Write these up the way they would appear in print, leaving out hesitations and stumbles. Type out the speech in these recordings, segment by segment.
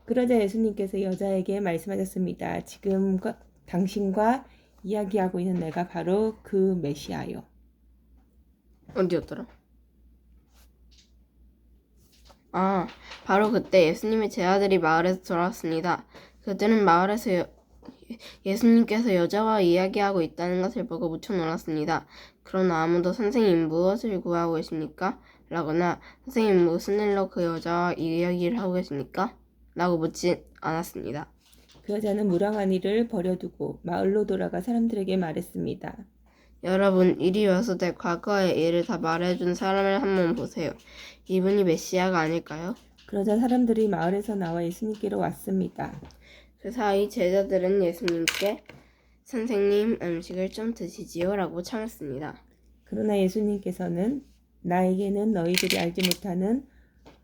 그러자 예수님께서 여자에게 말씀하셨습니다. 지금 당신과 이야기하고 있는 내가 바로 그 메시아요. 어디였더라? 바로 그때 예수님의 제자들이 마을에서 돌아왔습니다. 그들은 마을에서 예수님께서 여자와 이야기하고 있다는 것을 보고 무척 놀랐습니다. 그러나 아무도 선생님 무엇을 구하고 계십니까? 라거나 선생님 무슨 일로 그 여자와 이야기를 하고 계십니까? 라고 묻지 않았습니다. 그 여자는 무랑한 일을 버려두고 마을로 돌아가 사람들에게 말했습니다. 여러분, 이리 와서 내 과거의 일을 다 말해준 사람을 한번 보세요. 이분이 메시아가 아닐까요? 그러자 사람들이 마을에서 나와 예수님께로 왔습니다. 그 사이 제자들은 예수님께 선생님, 음식을 좀 드시지요 라고 청했습니다. 그러나 예수님께서는 나에게는 너희들이 알지 못하는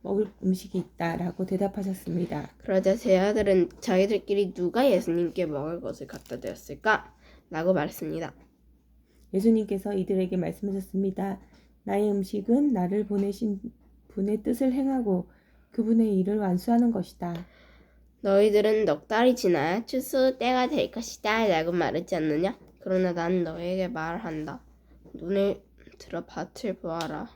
먹을 음식이 있다 라고 대답하셨습니다. 그러자 제자들은 자기들끼리 누가 예수님께 먹을 것을 갖다 드렸을까? 라고 말했습니다. 예수님께서 이들에게 말씀하셨습니다. 나의 음식은 나를 보내신 분의 뜻을 행하고 그분의 일을 완수하는 것이다. 너희들은 넉 달이 지나야 추수 때가 될 것이다 라고 말하지 않느냐? 그러나 난 너에게 말한다. 눈을 들어 밭을 보아라.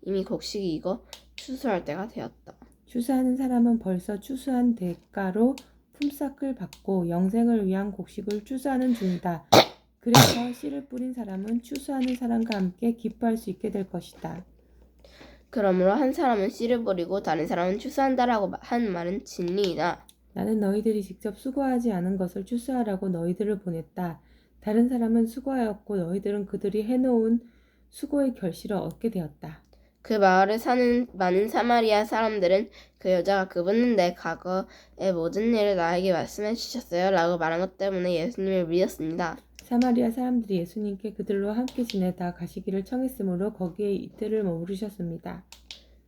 이미 곡식이 익어 추수할 때가 되었다. 추수하는 사람은 벌써 추수한 대가로 품삯을 받고 영생을 위한 곡식을 추수하는 중이다. 그래서 씨를 뿌린 사람은 추수하는 사람과 함께 기뻐할 수 있게 될 것이다. 그러므로 한 사람은 씨를 뿌리고 다른 사람은 추수한다라고 한 말은 진리이다. 나는 너희들이 직접 수고하지 않은 것을 추수하라고 너희들을 보냈다. 다른 사람은 수고하였고 너희들은 그들이 해놓은 수고의 결실을 얻게 되었다. 그 마을에 사는 많은 사마리아 사람들은 그 여자가 그분은 내 과거의 모든 일을 나에게 말씀해 주셨어요 라고 말한 것 때문에 예수님을 믿었습니다. 사마리아 사람들이 예수님께 그들로 함께 지내다 가시기를 청했으므로 거기에 이틀을 머무르셨습니다.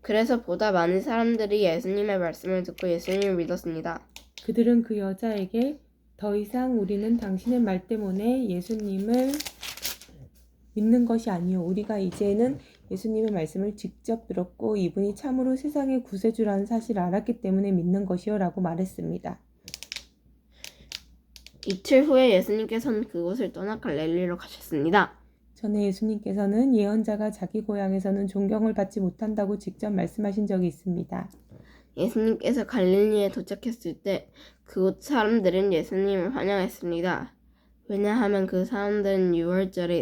그래서 보다 많은 사람들이 예수님의 말씀을 듣고 예수님을 믿었습니다. 그들은 그 여자에게 더 이상 우리는 당신의 말 때문에 예수님을 믿는 것이 아니요 우리가 이제는 예수님의 말씀을 직접 들었고 이분이 참으로 세상의 구세주라는 사실을 알았기 때문에 믿는 것이요 라고 말했습니다. 이틀 후에 예수님께서는 그곳을 떠나 갈릴리로 가셨습니다. 전에 예수님께서는 예언자가 자기 고향에서는 존경을 받지 못한다고 직접 말씀하신 적이 있습니다. 예수님께서 갈릴리에 도착했을 때 그곳 사람들은 예수님을 환영했습니다. 왜냐하면 그 사람들은 6월절에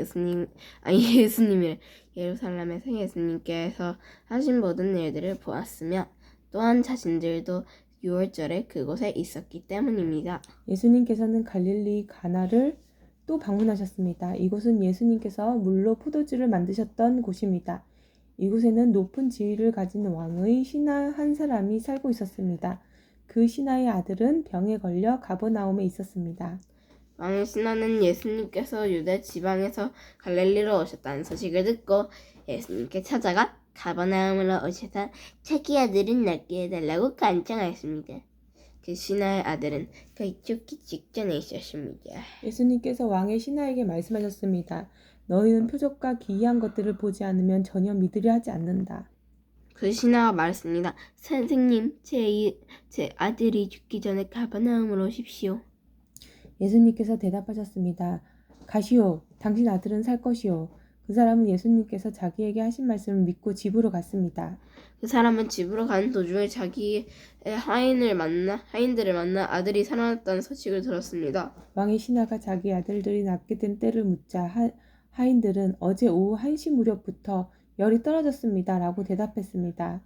예수님이 예루살렘에서 예수님께서 하신 모든 일들을 보았으며 또한 자신들도 6월절에 그곳에 있었기 때문입니다. 예수님께서는 갈릴리 가나를 또 방문하셨습니다. 이곳은 예수님께서 물로 포도주를 만드셨던 곳입니다. 이곳에는 높은 지위를 가진 왕의 신하 한 사람이 살고 있었습니다. 그 신하의 아들은 병에 걸려 가버나움에 있었습니다. 왕의 신하는 예수님께서 유대 지방에서 갈릴리로 오셨다는 소식을 듣고 예수님께 찾아가 가버나움으로 오셔서 자기 아들은 낫게 해달라고 간청하였습니다. 그 신하의 아들은 거의 죽기 직전에 있었습니다. 예수님께서 왕의 신하에게 말씀하셨습니다. 너희는 표적과 기이한 것들을 보지 않으면 전혀 믿으려 하지 않는다. 그 신하가 말했습니다. 선생님, 제 아들이 죽기 전에 가버나움으로 오십시오. 예수님께서 대답하셨습니다. 가시오, 당신 아들은 살 것이오. 그 사람은 예수님께서 자기에게 하신 말씀을 믿고 집으로 갔습니다. 그 사람은 집으로 가는 도중에 자기의 하인들을 만나 아들이 살아났다는 소식을 들었습니다. 왕의 신하가 자기 아들들이 낳게 된 때를 묻자 하인들은 어제 오후 1시 무렵부터 열이 떨어졌습니다. 라고 대답했습니다.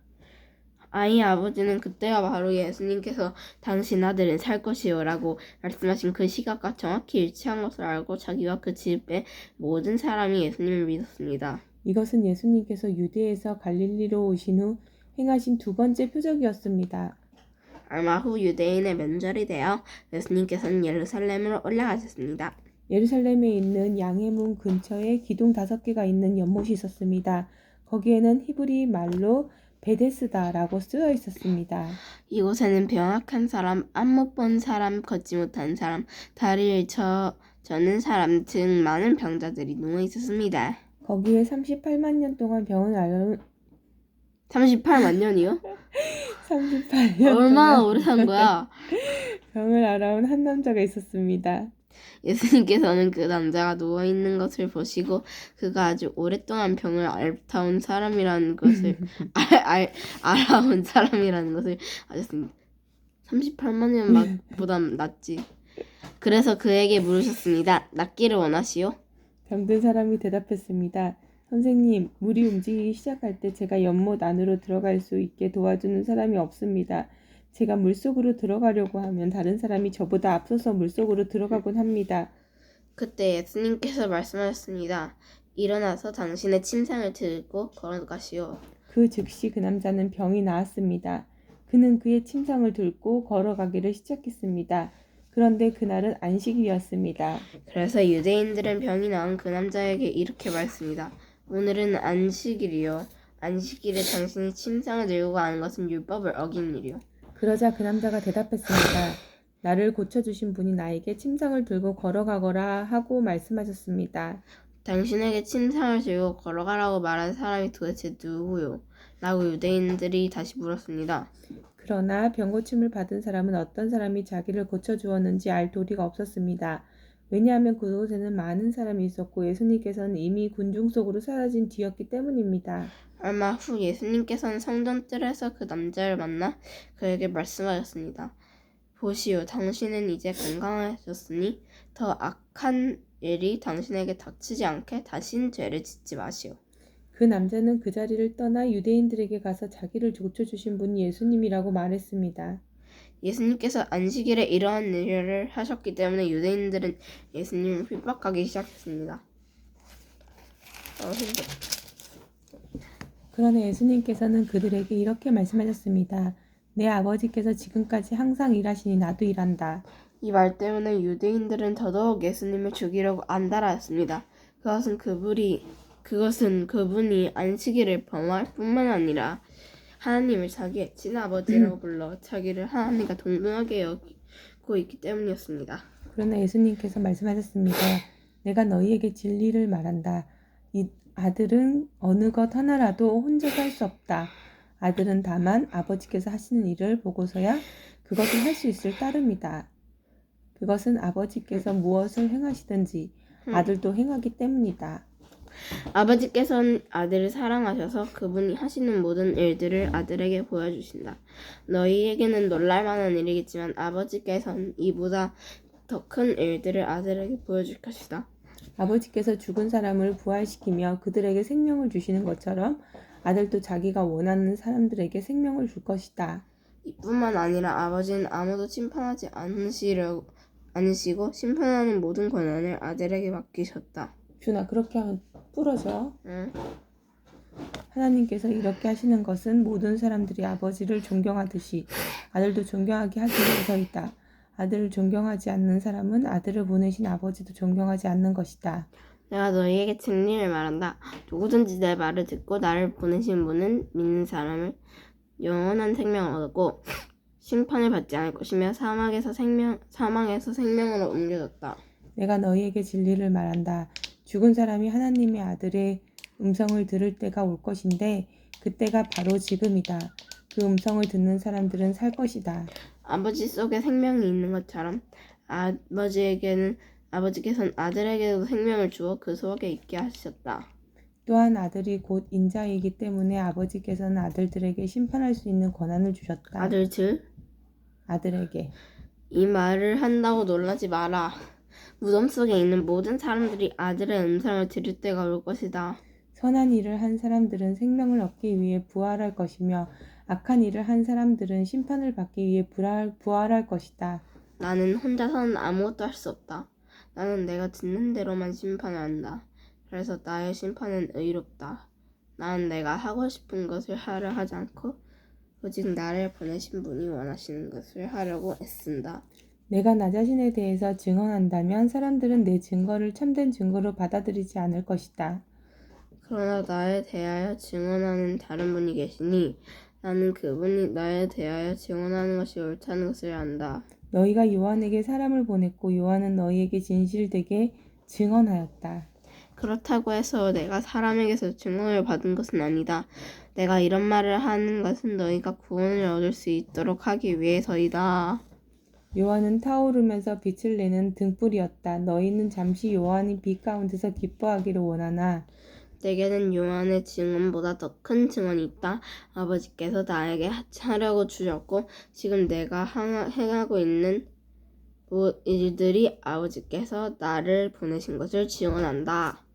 아이의 아버지는 그때가 바로 예수님께서 당신 아들은 살 것이요 라고 말씀하신 그 시각과 정확히 일치한 것을 알고 자기와 그 집의 모든 사람이 예수님을 믿었습니다. 이것은 예수님께서 유대에서 갈릴리로 오신 후 행하신 두 번째 표적이었습니다. 얼마 후 유대인의 명절이 되어 예수님께서는 예루살렘으로 올라가셨습니다. 예루살렘에 있는 양의 문 근처에 기둥 5개가 있는 연못이 있었습니다. 거기에는 히브리 말로 베데스다라고 쓰여 있었습니다. 이곳에는 병약한 사람, 안 못 본 사람, 걷지 못하는 사람, 다리를 저는 사람 등 많은 병자들이 누워 있었습니다. 거기에 38만 년 동안 병을 앓은 38만 년이요? 38년 얼마나 동안 오래 산 거야? 병을 앓아온 한 남자가 있었습니다. 예수님께서는 그 남자가 누워 있는 것을 보시고 그가 아주 오랫동안 병을 앓아온 사람이라는 것을 알아온 사람이라는 것을 아셨습니다. 38만 년보다 낫지. 그래서 그에게 물으셨습니다. 낫기를 원하시오? 병든 사람이 대답했습니다. 선생님, 물이 움직이기 시작할 때 제가 연못 안으로 들어갈 수 있게 도와주는 사람이 없습니다. 제가 물속으로 들어가려고 하면 다른 사람이 저보다 앞서서 물속으로 들어가곤 합니다. 그때 예수님께서 말씀하셨습니다. 일어나서 당신의 침상을 들고 걸어가시오. 그 즉시 그 남자는 병이 나았습니다. 그는 그의 침상을 들고 걸어가기를 시작했습니다. 그런데 그날은 안식일이었습니다. 그래서 유대인들은 병이 나은 그 남자에게 이렇게 말했습니다. 오늘은 안식일이요. 안식일에 당신이 침상을 들고 가는 것은 율법을 어긴 일이요. 그러자 그 남자가 대답했습니다. 나를 고쳐주신 분이 나에게 침상을 들고 걸어가거라 하고 말씀하셨습니다. 당신에게 침상을 들고 걸어가라고 말한 사람이 도대체 누구요? 라고 유대인들이 다시 물었습니다. 그러나 병고침을 받은 사람은 어떤 사람이 자기를 고쳐주었는지 알 도리가 없었습니다. 왜냐하면 그곳에는 많은 사람이 있었고 예수님께서는 이미 군중 속으로 사라진 뒤였기 때문입니다. 얼마 후 예수님께서는 성전뜰에서 그 남자를 만나 그에게 말씀하셨습니다. 보시오, 당신은 이제 건강해졌으니 더 악한 일이 당신에게 닥치지 않게 다신 죄를 짓지 마시오. 그 남자는 그 자리를 떠나 유대인들에게 가서 자기를 고쳐주신 분이 예수님이라고 말했습니다. 예수님께서 안식일에 이러한 일을 하셨기 때문에 유대인들은 예수님을 핍박하기 시작했습니다. 힘들어. 그러나 예수님께서는 그들에게 이렇게 말씀하셨습니다. 내 아버지께서 지금까지 항상 일하시니 나도 일한다. 이 말 때문에 유대인들은 더더욱 예수님을 죽이려고 안달하였습니다. 그것은 그분이 안식일을 범할 뿐만 아니라 하나님을 자기의 친아버지라고 불러 자기를 하나님과 동등하게 여기고 있기 때문이었습니다. 그러나 예수님께서 말씀하셨습니다. 내가 너희에게 진리를 말한다. 이 아들은 어느 것 하나라도 혼자서 할 수 없다. 아들은 다만 아버지께서 하시는 일을 보고서야 그것을 할 수 있을 따름이다. 그것은 아버지께서 무엇을 행하시든지 아들도 행하기 때문이다. 아버지께서는 아들을 사랑하셔서 그분이 하시는 모든 일들을 아들에게 보여주신다. 너희에게는 놀랄만한 일이겠지만 아버지께서는 이보다 더 큰 일들을 아들에게 보여줄 것이다. 아버지께서 죽은 사람을 부활시키며 그들에게 생명을 주시는 것처럼 아들도 자기가 원하는 사람들에게 생명을 줄 것이다. 이뿐만 아니라 아버지는 아무도 심판하지 않으시고 심판하는 모든 권한을 아들에게 맡기셨다. 준아, 그렇게 하면 부러져. 응? 하나님께서 이렇게 하시는 것은 모든 사람들이 아버지를 존경하듯이 아들도 존경하게 하기 위해서이다. 아들을 존경하지 않는 사람은 아들을 보내신 아버지도 존경하지 않는 것이다. 내가 너희에게 진리를 말한다. 누구든지 내 말을 듣고 나를 보내신 분은 믿는 사람을 영원한 생명을 얻고 심판을 받지 않을 것이며 사망에서 생명으로 옮겨졌다. 내가 너희에게 진리를 말한다. 죽은 사람이 하나님의 아들의 음성을 들을 때가 올 것인데 그때가 바로 지금이다. 그 음성을 듣는 사람들은 살 것이다. 아버지 속에 생명이 있는 것처럼 아버지께서는 아들에게도 생명을 주어 그 속에 있게 하셨다. 또한 아들이 곧 인자이기 때문에 아버지께서는 아들들에게 심판할 수 있는 권한을 주셨다. 아들에게. 이 말을 한다고 놀라지 마라. 무덤 속에 있는 모든 사람들이 아들의 음성을 들을 때가 올 것이다. 선한 일을 한 사람들은 생명을 얻기 위해 부활할 것이며 악한 일을 한 사람들은 심판을 받기 위해 부활할 것이다. 나는 혼자서는 아무것도 할 수 없다. 나는 내가 듣는 대로만 심판을 한다. 그래서 나의 심판은 의롭다. 나는 내가 하고 싶은 것을 하려 하지 않고 오직 나를 보내신 분이 원하시는 것을 하려고 애쓴다. 내가 나 자신에 대해서 증언한다면 사람들은 내 증거를 참된 증거로 받아들이지 않을 것이다. 그러나 나에 대하여 증언하는 다른 분이 계시니 나는 그분이 나에 대하여 증언하는 것이 옳다는 것을 안다. 너희가 요한에게 사람을 보냈고 요한은 너희에게 진실되게 증언하였다. 그렇다고 해서 내가 사람에게서 증언을 받은 것은 아니다. 내가 이런 말을 하는 것은 너희가 구원을 얻을 수 있도록 하기 위해서이다. 요한은 타오르면서 빛을 내는 등불이었다. 너희는 잠시 요한이 빛 가운데서 기뻐하기를 원하나 내게는 요한의 증언보다 더 큰 증언이 있다. 아버지께서 나에게 하려고 주셨고 지금 내가 행하고 있는 일들이 아버지께서 나를 보내신 것을 증언한다.